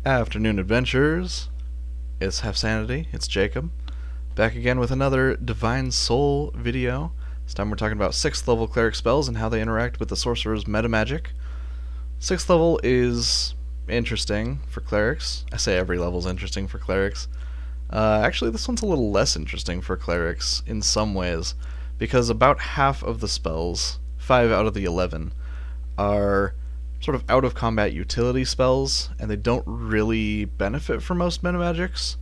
Afternoon Adventures. It's Half Sanity. It's Jacob. Back again with another Divine Soul video. This time we're talking about 6th level Cleric spells and how they interact with the Sorcerer's meta magic. 6th level is interesting for Clerics. I say every level is interesting for Clerics. Actually, this one's a little less interesting for Clerics in some ways, because about half of the spells, 5 out of the 11, are sort of out of combat utility spells, and they don't really benefit from most meta magics.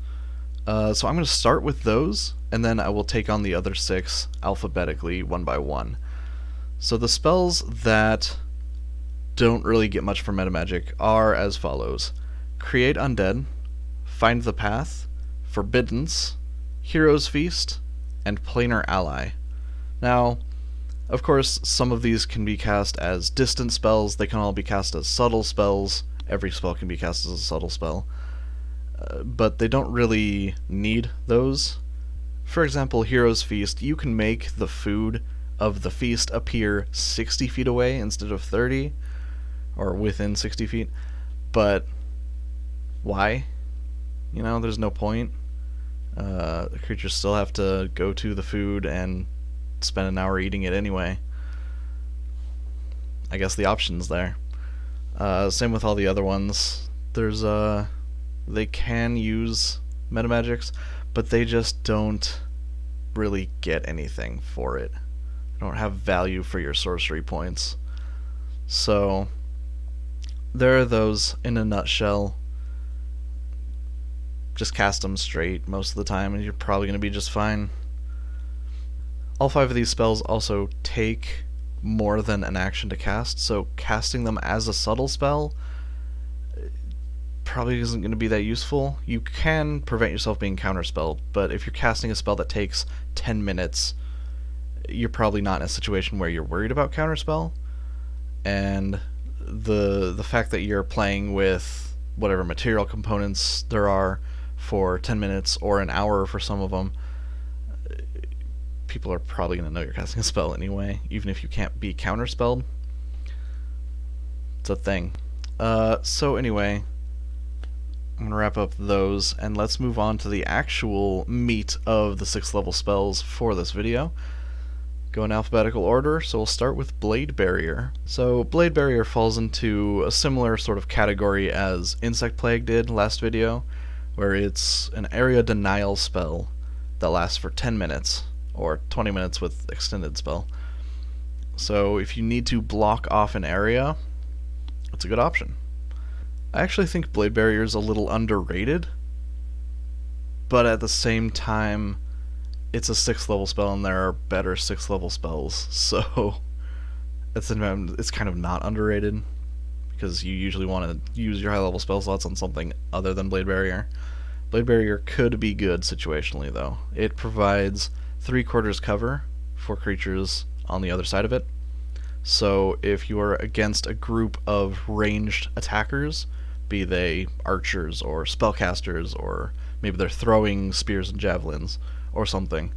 So I'm going to start with those, and then I will take on the other 6 alphabetically one by one. So the spells that don't really get much from meta magic are as follows: Create Undead, Find the Path, Forbiddance, Hero's Feast, and Planar Ally. Now, of course, some of these can be cast as distant spells. They can all be cast as subtle spells. Every spell can be cast as a subtle spell. But they don't really need those. For example, Hero's Feast, you can make the food of the feast appear 60 feet away instead of 30, or within 60 feet. But why? You know, there's no point. The creatures still have to go to the food and spend an hour eating it anyway. I guess the option's there. Same with all the other ones. There's they can use meta magics, but they just don't really get anything for it. They don't have value for your sorcery points. So there are those in a nutshell. Just cast them straight most of the time and you're probably going to be just fine. All 5 of these spells also take more than an action to cast, so casting them as a subtle spell probably isn't going to be that useful. You can prevent yourself being counterspelled, but if you're casting a spell that takes 10 minutes, you're probably not in a situation where you're worried about counterspell. And the fact that you're playing with whatever material components there are for 10 minutes or an hour for some of them, people are probably going to know you're casting a spell anyway, even if you can't be counterspelled. It's a thing. So anyway, I'm going to wrap up those, and let's move on to the actual meat of the 6th level spells for this video. Go in alphabetical order, so we'll start with Blade Barrier. So Blade Barrier falls into a similar sort of category as Insect Plague did last video, where it's an area denial spell that lasts for 10 minutes. Or 20 minutes with extended spell. So if you need to block off an area, it's a good option. I actually think Blade Barrier is a little underrated, but at the same time, it's a 6th level spell and there are better 6th level spells, so it's kind of not underrated, because you usually want to use your high level spell slots on something other than Blade Barrier. Blade Barrier could be good situationally though. It provides 3/4 cover for creatures on the other side of it. So if you are against a group of ranged attackers, be they archers or spellcasters, or maybe they're throwing spears and javelins or something,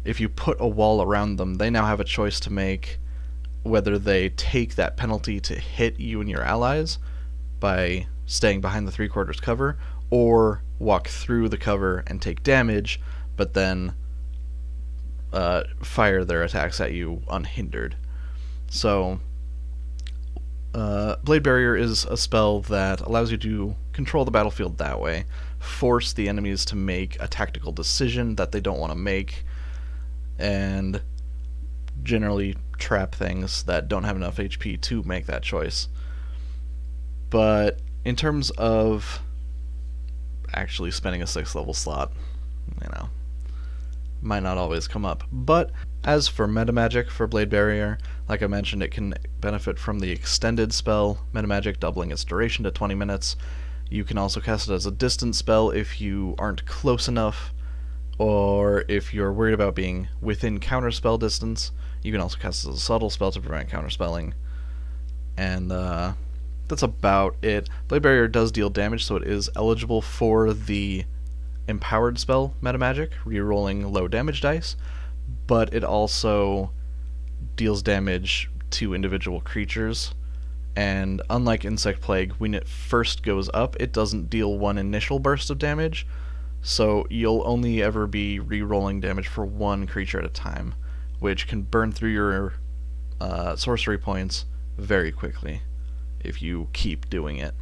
if you put a wall around them, they now have a choice to make whether they take that penalty to hit you and your allies by staying behind the 3/4 cover, or walk through the cover and take damage, but then fire their attacks at you unhindered. So Blade Barrier is a spell that allows you to control the battlefield that way, force the enemies to make a tactical decision that they don't want to make, and generally trap things that don't have enough HP to make that choice. But in terms of actually spending a 6th level slot, you know, might not always come up. But as for meta magic for Blade Barrier, like I mentioned, it can benefit from the extended spell meta magic, doubling its duration to 20 minutes. You can also cast it as a distant spell if you aren't close enough, or if you're worried about being within counterspell distance. You can also cast it as a subtle spell to prevent counterspelling. And that's about it. Blade Barrier does deal damage, so it is eligible for the empowered spell meta magic, rerolling low damage dice, but it also deals damage to individual creatures, and unlike Insect Plague, when it first goes up, it doesn't deal one initial burst of damage, so you'll only ever be re-rolling damage for one creature at a time, which can burn through your sorcery points very quickly if you keep doing it.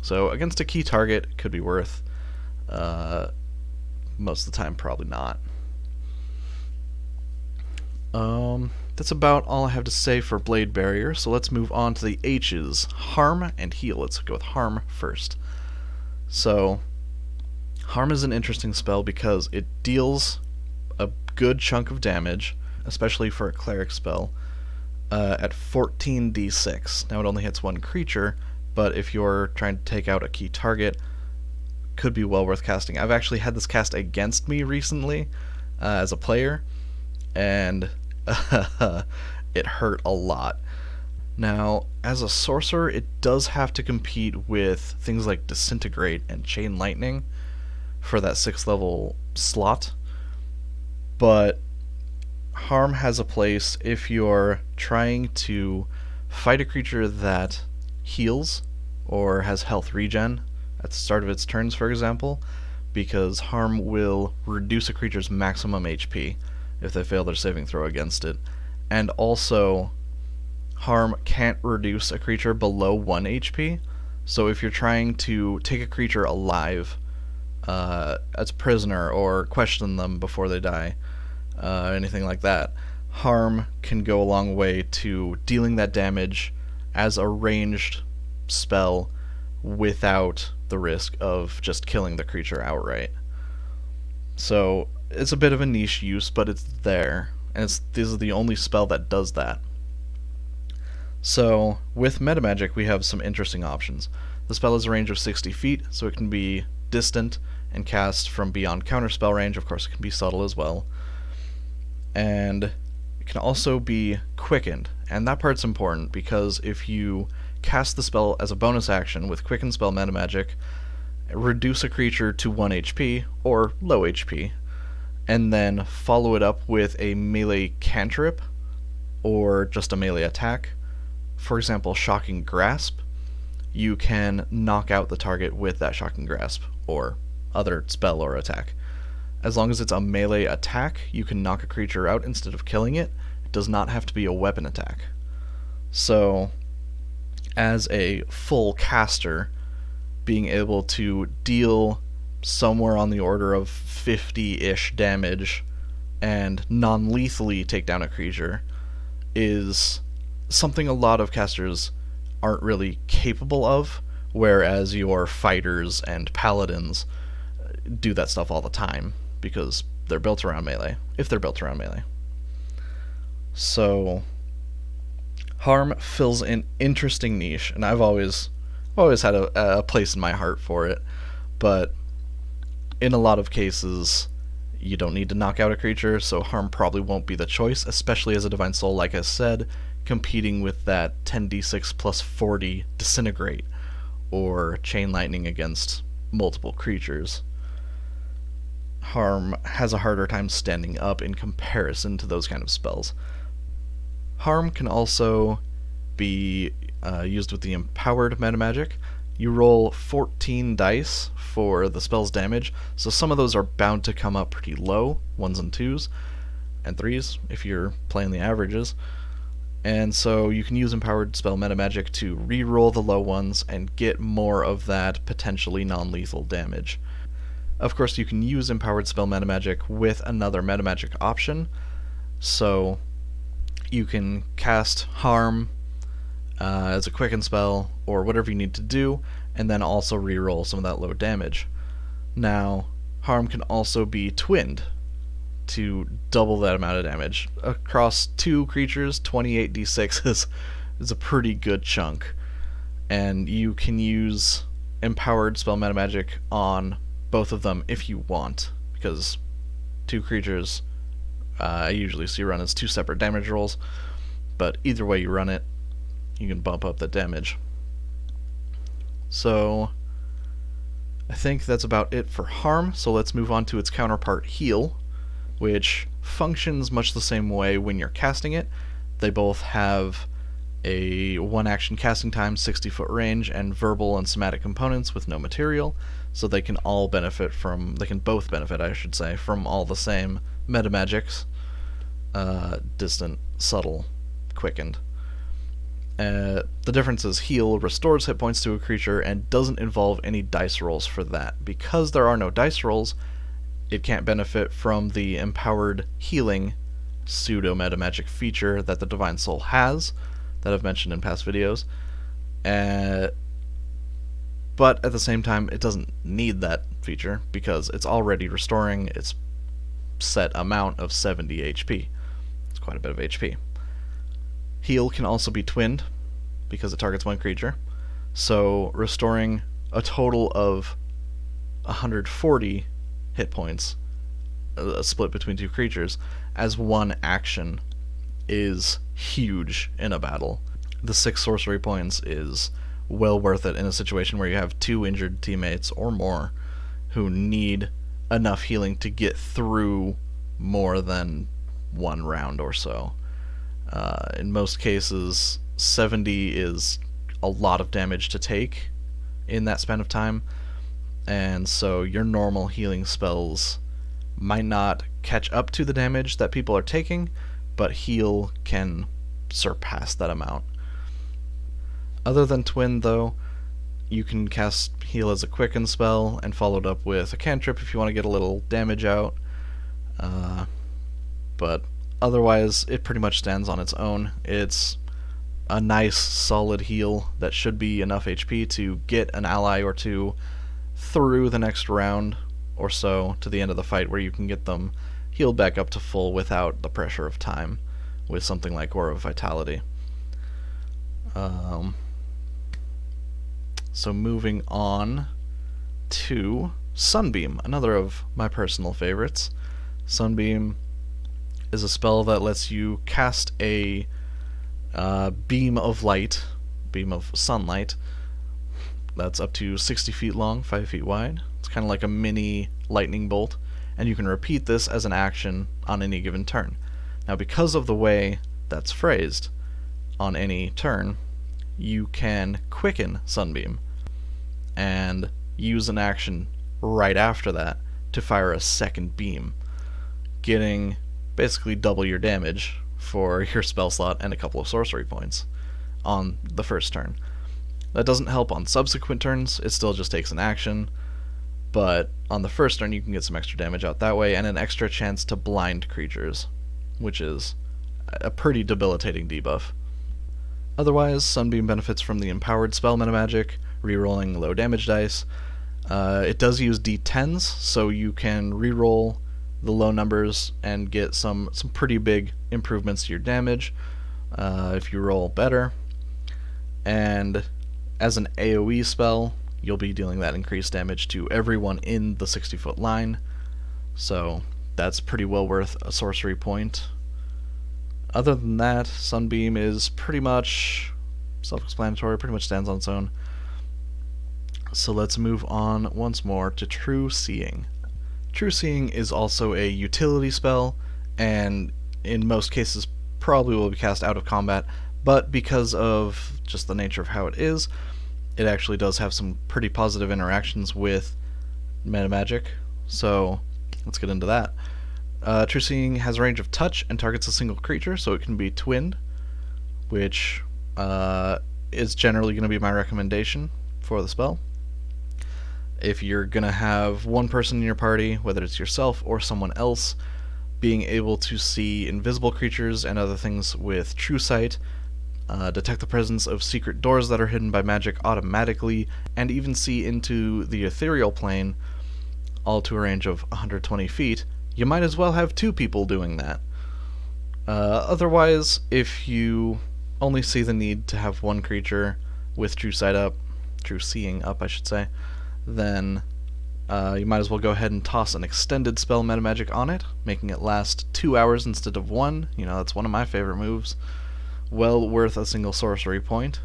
So against a key target, it could be worth. Most of the time, probably not. That's about all I have to say for Blade Barrier, so let's move on to the H's. Harm and Heal. Let's go with Harm first. So, Harm is an interesting spell because it deals a good chunk of damage, especially for a Cleric spell, at 14d6. Now it only hits one creature, but if you're trying to take out a key target, could be well worth casting. I've actually had this cast against me recently as a player, and it hurt a lot. Now, as a sorcerer, it does have to compete with things like Disintegrate and Chain Lightning for that 6th level slot, but Harm has a place if you're trying to fight a creature that heals or has health regen at the start of its turns, for example, because Harm will reduce a creature's maximum HP if they fail their saving throw against it. And also, Harm can't reduce a creature below 1 HP, so if you're trying to take a creature alive as a prisoner or question them before they die, anything like that, Harm can go a long way to dealing that damage as a ranged spell without the risk of just killing the creature outright. So it's a bit of a niche use, but it's there, and this is the only spell that does that. So with Metamagic, we have some interesting options. The spell has a range of 60 feet, so it can be distant and cast from beyond counterspell range. Of course, it can be subtle as well. And it can also be quickened, and that part's important because if you cast the spell as a bonus action with Quicken Spell Metamagic, reduce a creature to 1 HP or low HP, and then follow it up with a melee cantrip or just a melee attack, for example, Shocking Grasp, you can knock out the target with that Shocking Grasp or other spell or attack. As long as it's a melee attack, you can knock a creature out instead of killing it. It does not have to be a weapon attack. So, as a full caster, being able to deal somewhere on the order of 50-ish damage and non-lethally take down a creature is something a lot of casters aren't really capable of, whereas your fighters and paladins do that stuff all the time because they're built around melee, if they're built around melee. So Harm fills an interesting niche, and I've always had a place in my heart for it, but in a lot of cases you don't need to knock out a creature, so Harm probably won't be the choice, especially as a Divine Soul, like I said, competing with that 10d6 plus 40 Disintegrate or Chain Lightning against multiple creatures. Harm has a harder time standing up in comparison to those kind of spells. Harm can also be used with the Empowered Metamagic. You roll 14 dice for the spell's damage, so some of those are bound to come up pretty low, 1s and 2s, and 3s if you're playing the averages. And so you can use Empowered Spell Metamagic to re-roll the low ones and get more of that potentially non-lethal damage. Of course, you can use Empowered Spell Metamagic with another Metamagic option, so you can cast Harm as a quicken spell or whatever you need to do, and then also re-roll some of that low damage. Now, Harm can also be twinned to double that amount of damage. Across 2 creatures, 28d6 is a pretty good chunk, and you can use Empowered Spell Metamagic on both of them if you want, because 2 creatures I usually see run as 2 separate damage rolls, but either way you run it, you can bump up the damage. So I think that's about it for Harm, so let's move on to its counterpart, Heal, which functions much the same way when you're casting it. They both have a 1-action casting time, 60-foot range, and verbal and somatic components with no material, so they can both benefit, I should say, from all the same meta magics. Distant, subtle, quickened. The difference is heal restores hit points to a creature and doesn't involve any dice rolls for that. Because there are no dice rolls, it can't benefit from the empowered healing pseudo-meta magic feature that the Divine Soul has, that I've mentioned in past videos. But at the same time, it doesn't need that feature because it's already restoring its set amount of 70 HP. It's quite a bit of HP. Heal can also be twinned because it targets one creature, so restoring a total of 140 hit points, split between two creatures, as one action is huge in a battle. The 6 sorcery points is well worth it in a situation where you have 2 injured teammates or more who need enough healing to get through more than one round or so. In most cases, 70 is a lot of damage to take in that span of time, and so your normal healing spells might not catch up to the damage that people are taking, but heal can surpass that amount. Other than Twin, though, you can cast Heal as a quicken spell and follow it up with a cantrip if you want to get a little damage out. But otherwise, it pretty much stands on its own. It's a nice, solid heal that should be enough HP to get an ally or two through the next round or so to the end of the fight, where you can get them healed back up to full without the pressure of time with something like Aura of Vitality. So moving on to Sunbeam, another of my personal favorites. Sunbeam is a spell that lets you cast a beam of sunlight, that's up to 60 feet long, 5 feet wide. It's kind of like a mini lightning bolt, and you can repeat this as an action on any given turn. Now, because of the way that's phrased, on any turn, you can quicken Sunbeam and use an action right after that to fire a second beam, getting basically double your damage for your spell slot and a couple of sorcery points on the first turn. That doesn't help on subsequent turns, it still just takes an action, but on the first turn you can get some extra damage out that way and an extra chance to blind creatures, which is a pretty debilitating debuff. Otherwise, Sunbeam benefits from the empowered spell metamagic, rerolling low damage dice. It does use d10s, so you can reroll the low numbers and get some pretty big improvements to your damage if you roll better. And as an AoE spell, you'll be dealing that increased damage to everyone in the 60-foot line, so that's pretty well worth a sorcery point. Other than that, Sunbeam is pretty much self-explanatory, pretty much stands on its own. So let's move on once more to True Seeing. True Seeing is also a utility spell, and in most cases probably will be cast out of combat, but because of just the nature of how it is, it actually does have some pretty positive interactions with metamagic, so let's get into that. True Seeing has a range of touch and targets a single creature, so it can be twinned, which is generally going to be my recommendation for the spell. If you're going to have one person in your party, whether it's yourself or someone else, being able to see invisible creatures and other things with True Sight, detect the presence of secret doors that are hidden by magic automatically, and even see into the ethereal plane, all to a range of 120 feet, you might as well have 2 people doing that. Otherwise, if you only see the need to have one creature with True Seeing up, I should say, then you might as well go ahead and toss an extended spell metamagic on it, making it last 2 hours instead of 1. You know, that's one of my favorite moves. Well worth a single sorcery point.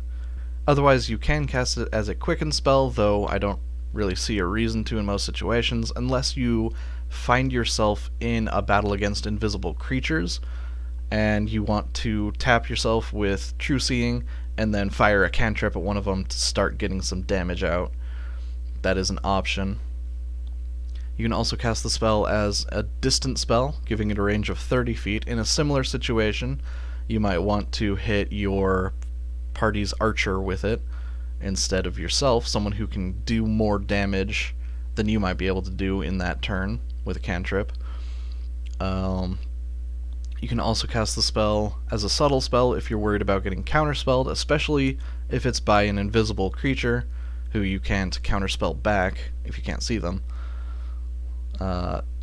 Otherwise, you can cast it as a quicken spell, though I don't really see a reason to in most situations, unless you find yourself in a battle against invisible creatures, and you want to tap yourself with True Seeing and then fire a cantrip at one of them to start getting some damage out. That is an option. You can also cast the spell as a distant spell, giving it a range of 30 feet. In a similar situation, you might want to hit your party's archer with it instead of yourself, someone who can do more damage than you might be able to do in that turn with a cantrip. You can also cast the spell as a subtle spell if you're worried about getting counterspelled, especially if it's by an invisible creature who you can't counterspell back if you can't see them.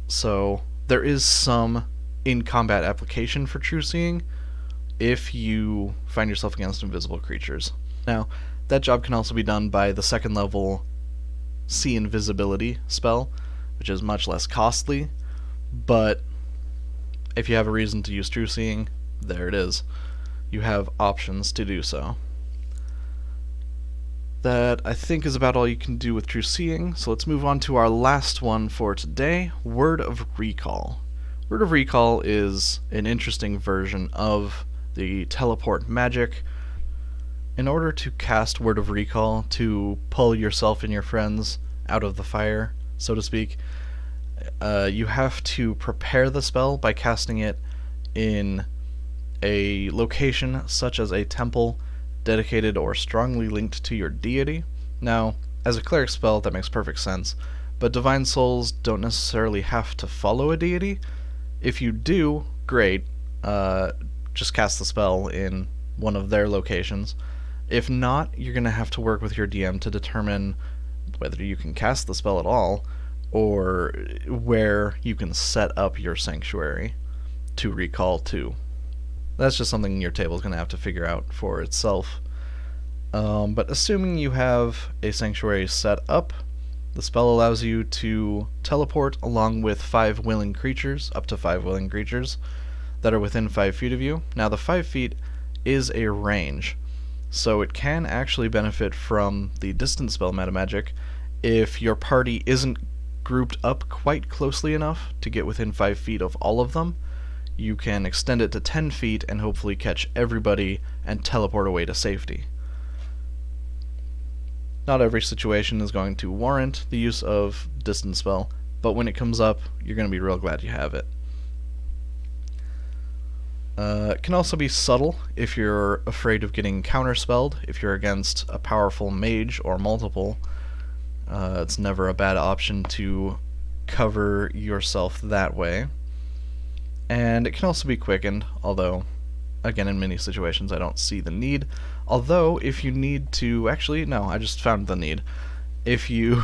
So there is some in-combat application for True Seeing if you find yourself against invisible creatures. Now, that job can also be done by the second level See Invisibility spell, which is much less costly, but if you have a reason to use True Seeing, there it is. You have options to do so. That, I think, is about all you can do with True Seeing, so let's move on to our last one for today, Word of Recall. Word of Recall is an interesting version of the teleport magic. In order to cast Word of Recall to pull yourself and your friends out of the fire, so to speak, you have to prepare the spell by casting it in a location such as a temple dedicated or strongly linked to your deity. Now, as a cleric spell, that makes perfect sense, but divine souls don't necessarily have to follow a deity. If you do, great, just cast the spell in one of their locations. If not, you're going to have to work with your DM to determine whether you can cast the spell at all, or where you can set up your sanctuary to recall to. That's just something your table is going to have to figure out for itself. But assuming you have a sanctuary set up, the spell allows you to teleport along with 5 willing creatures, up to 5 willing creatures, that are within 5 feet of you. Now, the 5 feet is a range, so it can actually benefit from the distance spell metamagic if your party isn't grouped up quite closely enough to get within 5 feet of all of them. You can extend it to 10 feet and hopefully catch everybody and teleport away to safety. Not every situation is going to warrant the use of distance spell, but when it comes up, you're going to be real glad you have it. It can also be subtle if you're afraid of getting counterspelled. If you're against a powerful mage or multiple, it's never a bad option to cover yourself that way. And it can also be quickened, although, again, in many situations I don't see the need. Although, if you need to... Actually, no, I just found the need. If you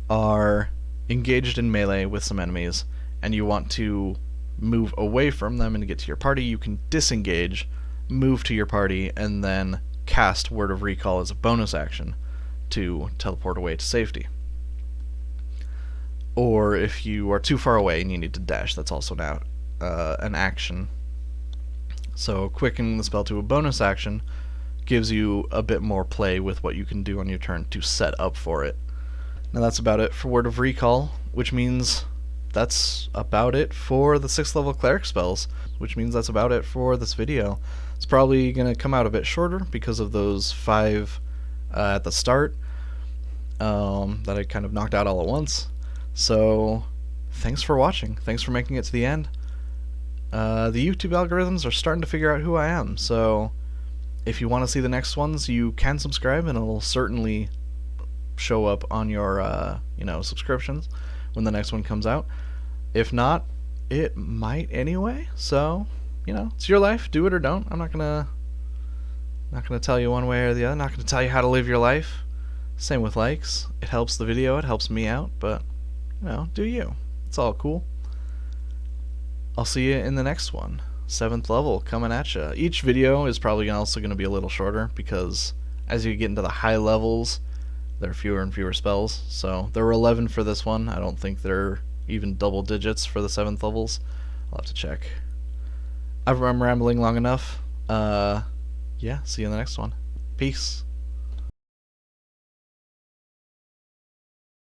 are engaged in melee with some enemies, and you want to move away from them and get to your party, you can disengage, move to your party, and then cast Word of Recall as a bonus action to teleport away to safety. Or if you are too far away and you need to dash, that's also now an action. So quickening the spell to a bonus action gives you a bit more play with what you can do on your turn to set up for it. Now that's about it for Word of Recall, which means that's about it for the 6th level cleric spells, which means that's about it for this video. It's probably going to come out a bit shorter because of those 5 at the start that I kind of knocked out all at once. So, thanks for watching. Thanks for making it to the end. The YouTube algorithms are starting to figure out who I am, so if you want to see the next ones, you can subscribe, and it'll certainly show up on your, subscriptions when the next one comes out. If not, it might anyway, so, it's your life. Do it or don't. I'm not gonna tell you one way or the other. I'm not gonna tell you how to live your life. Same with likes. It helps the video, it helps me out, but do you. It's all cool. I'll see you in the next one. 7th level coming at you. Each video is probably also going to be a little shorter because as you get into the high levels, there are fewer and fewer spells. So there were 11 for this one. I don't think there are even double digits for the 7th levels. I'll have to check. I'm rambling long enough. Yeah, see you in the next one. Peace.